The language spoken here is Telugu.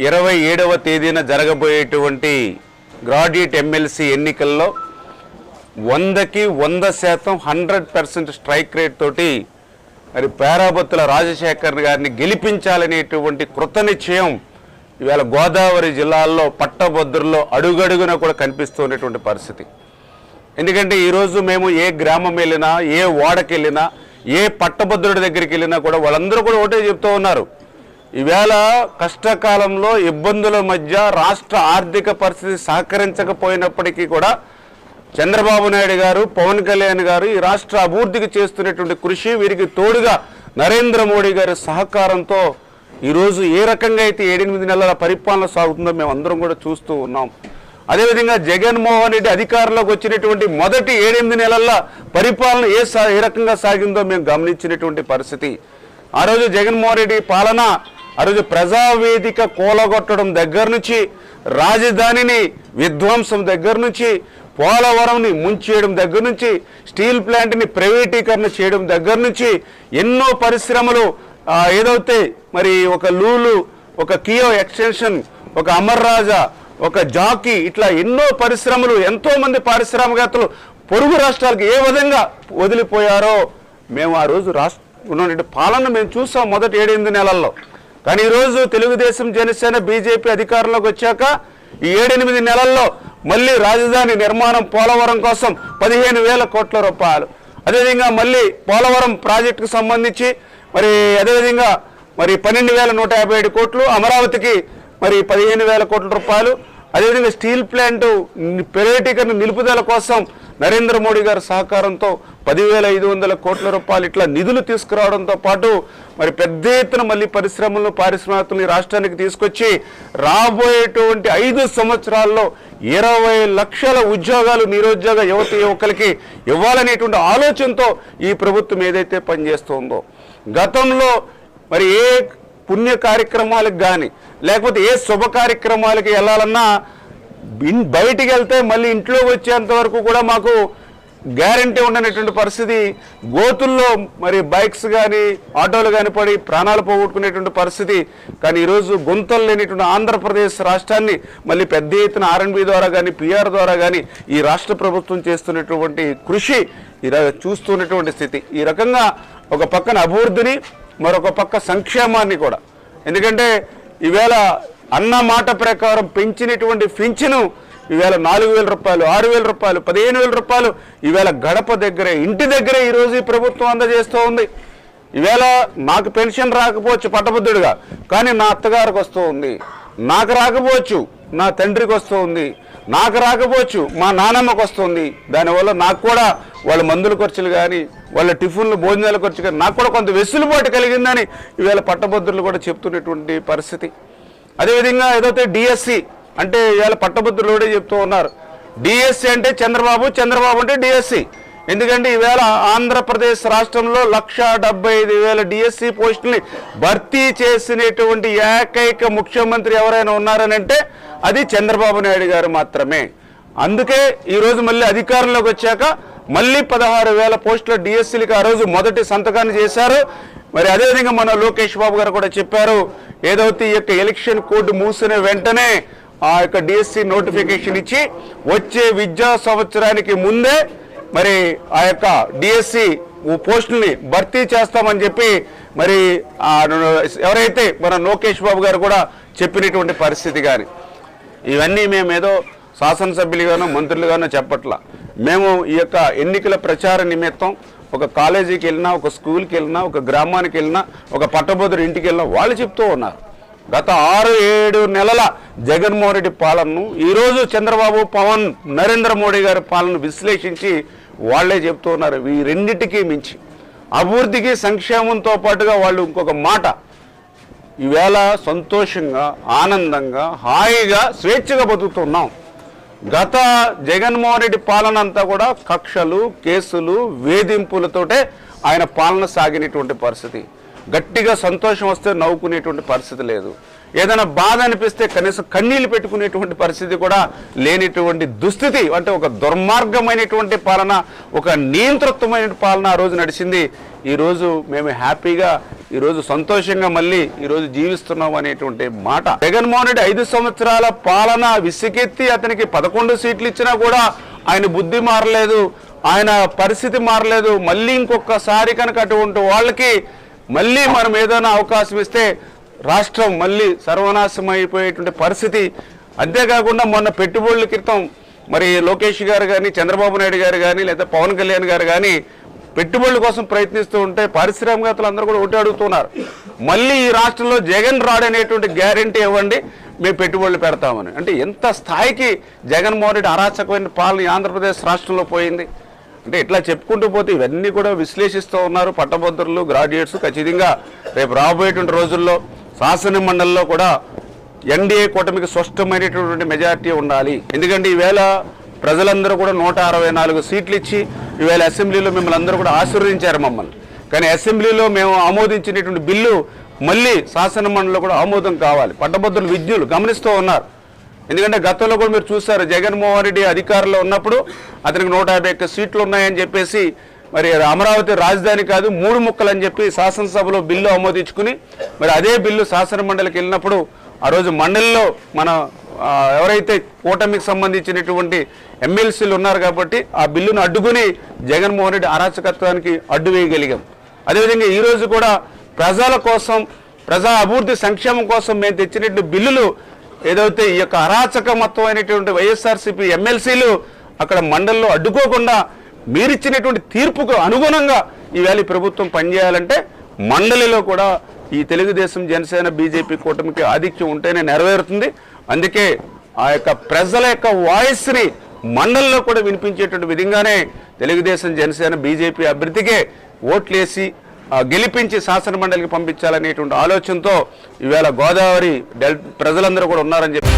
27వ తేదీన జరగబోయేటువంటి గ్రాడ్యుయేట్ ఎమ్మెల్సీ ఎన్నికల్లో 100కి 100% 100% స్ట్రైక్ రేట్ తోటి మరి పేరాబత్తుల రాజశేఖర్ గారిని గెలిపించాలనేటువంటి కృత నిశ్చయం ఇవాళ గోదావరి జిల్లాల్లో పట్టభద్రుల్లో అడుగడుగున కూడా కనిపిస్తున్నటువంటి పరిస్థితి. ఎందుకంటే ఈరోజు మేము ఏ గ్రామం వెళ్ళినా, ఏ వాడకి వెళ్ళినా, ఏ పట్టభద్రుడి దగ్గరికి వెళ్ళినా కూడా వాళ్ళందరూ కూడా ఒకటే చెప్తూ ఉన్నారు. ఈవేళ కష్టకాలంలో ఇబ్బందుల మధ్య రాష్ట్ర ఆర్థిక పరిస్థితి సహకరించకపోయినప్పటికీ కూడా చంద్రబాబు నాయుడు గారు, పవన్ కళ్యాణ్ గారు ఈ రాష్ట్ర అభివృద్ధికి చేస్తున్నటువంటి కృషి, వీరికి తోడుగా నరేంద్ర మోడీ గారి సహకారంతో ఈరోజు ఏ రకంగా అయితే 7-8 నెలల పరిపాలన సాగుతుందో మేము అందరం కూడా చూస్తూ ఉన్నాం. అదేవిధంగా జగన్మోహన్ రెడ్డి అధికారంలోకి వచ్చినటువంటి మొదటి 7-8 నెలల పరిపాలన ఏ రకంగా సాగిందో మేము గమనించినటువంటి పరిస్థితి. ఆ రోజు జగన్మోహన్ రెడ్డి పాలన, ఆ రోజు ప్రజావేదిక కూలగొట్టడం దగ్గర నుంచి, రాజధానిని విధ్వంసం దగ్గర నుంచి, పోలవరంని ముంచేయడం దగ్గర నుంచి, స్టీల్ ప్లాంట్ని ప్రైవేటీకరణ చేయడం దగ్గర నుంచి ఎన్నో పరిశ్రమలు ఏదైతే మరి ఒక లూలు, ఒక కియో ఎక్స్టెన్షన్, ఒక అమర్ రాజా, ఒక జాకీ, ఇట్లా ఎన్నో పరిశ్రమలు, ఎంతోమంది పారిశ్రామికవేత్తలు పొరుగు రాష్ట్రాలకు ఏ విధంగా వదిలిపోయారో మేము ఆ రోజు ఉన్నటువంటి పాలన మేము చూసాం మొదటి 7-8 నెలల్లో. కానీ ఈరోజు తెలుగుదేశం, జనసేన, బీజేపీ అధికారంలోకి వచ్చాక ఈ 7-8 నెలల్లో మళ్ళీ రాజధాని నిర్మాణం పోలవరం కోసం 15,000 కోట్ల రూపాయలు, అదేవిధంగా మళ్ళీ పోలవరం ప్రాజెక్టుకు సంబంధించి మరి అదేవిధంగా మరి 12,157 కోట్లు, అమరావతికి మరి 15,000 కోట్ల రూపాయలు, అదేవిధంగా స్టీల్ ప్లాంట్ ప్రైవేటీకరణ నిలుపుదల కోసం నరేంద్ర మోడీ గారి సహకారంతో 10,500 కోట్ల రూపాయలు ఇట్లా నిధులు తీసుకురావడంతో పాటు మరి పెద్ద ఎత్తున మళ్ళీ పరిశ్రమలను, పారిశ్రామికలను రాష్ట్రానికి తీసుకొచ్చి రాబోయేటువంటి 5 సంవత్సరాల్లో 20 లక్షల ఉద్యోగాలు నిరుద్యోగ యువకులకి ఇవ్వాలనేటువంటి ఆలోచనతో ఈ ప్రభుత్వం ఏదైతే పనిచేస్తుందో, గతంలో మరి ఏ పుణ్య కార్యక్రమాలకు కానీ లేకపోతే ఏ శుభ కార్యక్రమాలకి వెళ్ళాలన్నా బయటికి వెళ్తే మళ్ళీ ఇంట్లోకి వచ్చేంత వరకు కూడా మాకు గ్యారంటీ ఉండనటువంటి పరిస్థితి. గోతుల్లో మరి బైక్స్ కానీ, ఆటోలు కానీ పడి ప్రాణాలు పోగొట్టుకునేటువంటి పరిస్థితి. కానీ ఈరోజు గుంతలు లేనిటువంటి ఆంధ్రప్రదేశ్ రాష్ట్రాన్ని మళ్ళీ పెద్ద ఎత్తున ఆర్ఎండ్బి ద్వారా కానీ, పిఆర్ ద్వారా కానీ ఈ రాష్ట్ర ప్రభుత్వం చేస్తున్నటువంటి కృషి చూస్తున్నటువంటి స్థితి. ఈ రకంగా ఒక పక్కన అభివృద్ధిని, మరొక పక్క సంక్షేమాన్ని కూడా. ఎందుకంటే ఈవేళ అన్న మాట ప్రకారం పెంచినటువంటి పింఛను ఈవేళ 4,000 రూపాయలు, 6,000 రూపాయలు, 15,000 రూపాయలు ఈవేళ గడప దగ్గరే, ఇంటి దగ్గరే ఈరోజు ఈ ప్రభుత్వం అందజేస్తూ ఉంది. ఈవేళ నాకు పెన్షన్ రాకపోవచ్చు పట్టభద్రుడిగా, కానీ నా అత్తగారికి వస్తూ ఉంది. నాకు రాకపోవచ్చు నా తండ్రికి వస్తూ ఉంది. నాకు రాకపోవచ్చు మా నానమ్మకు వస్తుంది. దానివల్ల నాకు కూడా వాళ్ళ మందుల ఖర్చులు కానీ, వాళ్ళ టిఫిన్లు, భోజనాల ఖర్చు కానీ నాకు కూడా కొంత వెసులుబాటు కలిగిందని ఈవేళ పట్టభద్రులు కూడా చెప్తున్నటువంటి పరిస్థితి. అదేవిధంగా ఏదైతే డిఎస్సి అంటే ఇవాళ పట్టభద్రులు కూడా చెప్తూ ఉన్నారు, డిఎస్సి అంటే చంద్రబాబు, చంద్రబాబు అంటే డిఎస్సి. ఎందుకంటే ఈవేళ ఆంధ్రప్రదేశ్ రాష్ట్రంలో 1,75,000 డిఎస్సి పోస్టుల్ని భర్తీ చేసినటువంటి ఏకైక ముఖ్యమంత్రి ఎవరైనా ఉన్నారని అంటే అది చంద్రబాబు నాయుడు గారు మాత్రమే. అందుకే ఈరోజు మళ్ళీ అధికారంలోకి వచ్చాక మళ్ళీ 16,000 పోస్టుల డిఎస్సీలకు ఆ రోజు మొదటి సంతకాన్ని చేశారు. మరి అదేవిధంగా మన లోకేష్ బాబు గారు కూడా చెప్పారు, ఏదైతే ఈ యొక్క ఎలక్షన్ కోడ్ మూసిన వెంటనే ఆ యొక్క డిఎస్సి నోటిఫికేషన్ ఇచ్చి వచ్చే విద్యా సంవత్సరానికి ముందే మరి ఆ యొక్క డిఎస్సి పోస్టుల్ని భర్తీ చేస్తామని చెప్పి మరి ఎవరైతే మన లోకేష్ బాబు గారు కూడా చెప్పినటువంటి పరిస్థితి. కానీ ఇవన్నీ మేము ఏదో శాసనసభ్యులుగానో మంత్రులుగానో చెప్పట్లా. మేము ఈ యొక్క ఎన్నికల ప్రచార నిమిత్తం ఒక కాలేజీకి వెళ్ళినా, ఒక స్కూల్కి వెళ్ళినా, ఒక గ్రామానికి వెళ్ళినా, ఒక పట్టభద్రుడి ఇంటికి వెళ్ళినా వాళ్ళు చెప్తూ ఉన్నారు, గత 6-7 నెలల జగన్మోహన్ రెడ్డి పాలనను ఈరోజు చంద్రబాబు, పవన్, నరేంద్ర మోడీ గారి పాలనను విశ్లేషించి వాళ్లే చెప్తూ ఉన్నారు. ఈ రెండింటికి మించి అభివృద్ధికి, సంక్షేమంతో పాటుగా వాళ్ళు ఇంకొక మాట, ఈవేళ సంతోషంగా, ఆనందంగా, హాయిగా, స్వేచ్ఛగా బతుకుతున్నాం. గత జగన్మోహన్ రెడ్డి పాలన అంతా కూడా కక్షలు, కేసులు, వేధింపులతోటే ఆయన పాలన సాగినటువంటి పరిస్థితి. గట్టిగా సంతోషం వస్తే నవ్వుకునేటువంటి పరిస్థితి లేదు. ఏదైనా బాధ అనిపిస్తే కనీసం కన్నీళ్లు పెట్టుకునేటువంటి పరిస్థితి కూడా లేనిటువంటి దుస్థితి. అంటే ఒక దుర్మార్గమైనటువంటి పాలన, ఒక నియంతృత్వమైన పాలన ఆ రోజు నడిచింది. ఈరోజు మేము హ్యాపీగా ఈరోజు సంతోషంగా మళ్ళీ ఈరోజు జీవిస్తున్నాం అనేటువంటి మాట. జగన్మోహన్ రెడ్డి 5 సంవత్సరాల పాలన విసికెత్తి అతనికి 11 సీట్లు ఇచ్చినా కూడా ఆయన బుద్ధి మారలేదు, ఆయన పరిస్థితి మారలేదు. మళ్ళీ ఇంకొకసారి కనుక అటువంటి వాళ్ళకి మళ్ళీ మనం ఏదైనా అవకాశం ఇస్తే రాష్ట్రం మళ్ళీ సర్వనాశం అయిపోయేటువంటి పరిస్థితి. అంతేకాకుండా మొన్న పెట్టుబడుల క్రితం మరి లోకేష్ గారు కానీ, చంద్రబాబు నాయుడు గారు కానీ, లేదా పవన్ కళ్యాణ్ గారు కానీ పెట్టుబడుల కోసం ప్రయత్నిస్తూ ఉంటే పారిశ్రామికవేత్తలు అందరూ కూడా ఒకటి అడుగుతున్నారు, మళ్ళీ ఈ రాష్ట్రంలో జగన్ రాడనేటువంటి గ్యారంటీ ఇవ్వండి, మేము పెట్టుబడులు పెడతామని. అంటే ఎంత స్థాయికి జగన్మోహన్ రెడ్డి అరాచకమైన పాలన ఆంధ్రప్రదేశ్ రాష్ట్రంలో పోయింది. అంటే ఇట్లా చెప్పుకుంటూ పోతే ఇవన్నీ కూడా విశ్లేషిస్తూ ఉన్నారు పట్టభద్రులు, గ్రాడ్యుయేట్స్. ఖచ్చితంగా రేపు రాబోయేటువంటి రోజుల్లో శాసన మండలిలో కూడా ఎన్డీఏ కూటమికి స్పష్టమైనటువంటి మెజారిటీ ఉండాలి. ఎందుకంటే ఈవేళ ప్రజలందరూ కూడా 164 సీట్లు ఇచ్చి ఈవేళ అసెంబ్లీలో మిమ్మల్ని అందరూ కూడా ఆశీర్వదించారు మమ్మల్ని. కానీ అసెంబ్లీలో మేము ఆమోదించినటువంటి బిల్లు మళ్ళీ శాసన మండలిలో కూడా ఆమోదం కావాలి. పట్టభద్రులు, విజ్ఞులు గమనిస్తూ ఉన్నారు. ఎందుకంటే గతంలో కూడా మీరు చూస్తారు, జగన్మోహన్ రెడ్డి అధికారంలో ఉన్నప్పుడు అతనికి 151 సీట్లు ఉన్నాయని చెప్పేసి మరి అమరావతి రాజధాని కాదు 3 ముక్కలు అని చెప్పి శాసనసభలో బిల్లు ఆమోదించుకుని మరి అదే బిల్లు శాసన మండలికి వెళ్ళినప్పుడు ఆ రోజు మండలిలో మన ఎవరైతే కూటమికి సంబంధించినటువంటి ఎమ్మెల్సీలు ఉన్నారు కాబట్టి ఆ బిల్లును అడ్డుకుని జగన్మోహన్ రెడ్డి అరాచకత్వానికి అడ్డు వేయగలిగాం. అదేవిధంగా ఈరోజు కూడా ప్రజల కోసం, ప్రజా అభివృద్ధి సంక్షేమం కోసం మేము తెచ్చినటువంటి బిల్లులు ఏదైతే ఈ యొక్క అరాచకమత్వమైనటువంటి వైఎస్ఆర్సీపీ ఎమ్మెల్సీలు అక్కడ మండలిలో అడ్డుకోకుండా మీరిచ్చినటువంటి తీర్పుకు అనుగుణంగా ఈవేళ ప్రభుత్వం పనిచేయాలంటే మండలిలో కూడా ఈ తెలుగుదేశం, జనసేన, బీజేపీ కూటమికి ఆధిక్యం ఉంటేనే నెరవేరుతుంది. అందుకే ఆ యొక్క ప్రజల యొక్క వాయిస్ని మండలిలో కూడా వినిపించేటువంటి విధంగానే తెలుగుదేశం, జనసేన, బీజేపీ అభ్యర్థికే ఓట్లేసి గెలిపించి శాసన మండలికి పంపించాలనేటువంటి ఆలోచనతో ఈవేళ గోదావరి ప్రజలందరూ కూడా ఉన్నారని చెప్పి